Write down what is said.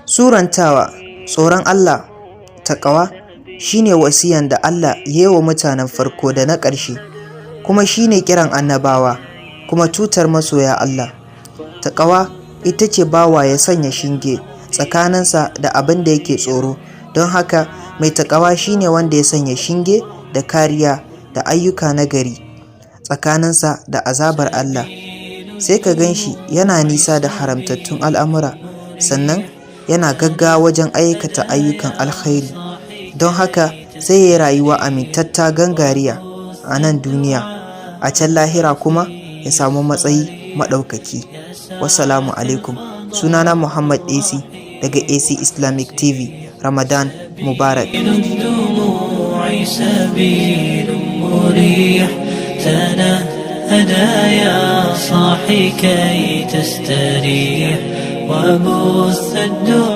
Surantawa tsoron Allah taƙawa shine wasiyan da Allah ya yi wa mutanen farko da na ƙarshe, kuma shine kiran annabawa kuma tutar masoya Allah. Taƙawa ita ce bawa ya sanya shinge tsakaninsa da abin da yake tsoro, don haka mai taƙawa shine wanda ya sanya shinge da kariya da ayyuka na gari tsakaninsa da azabar Allah. Sai ka gan shi yana nisa da haramtattun al'amura, sannan yana gaggawa wajen aikata ayyukan alkhairi, don haka sai ya rayuwa amintatta gangariya a nan duniya, a can lahira kuma ya samu matsayi maɗaukaki. Wassalamu alaikum. Sunana Muhammad AC daga AC Islamic TV. Ramadan Mubarak. هدايا صاحي كي تستريح وبث الدعاء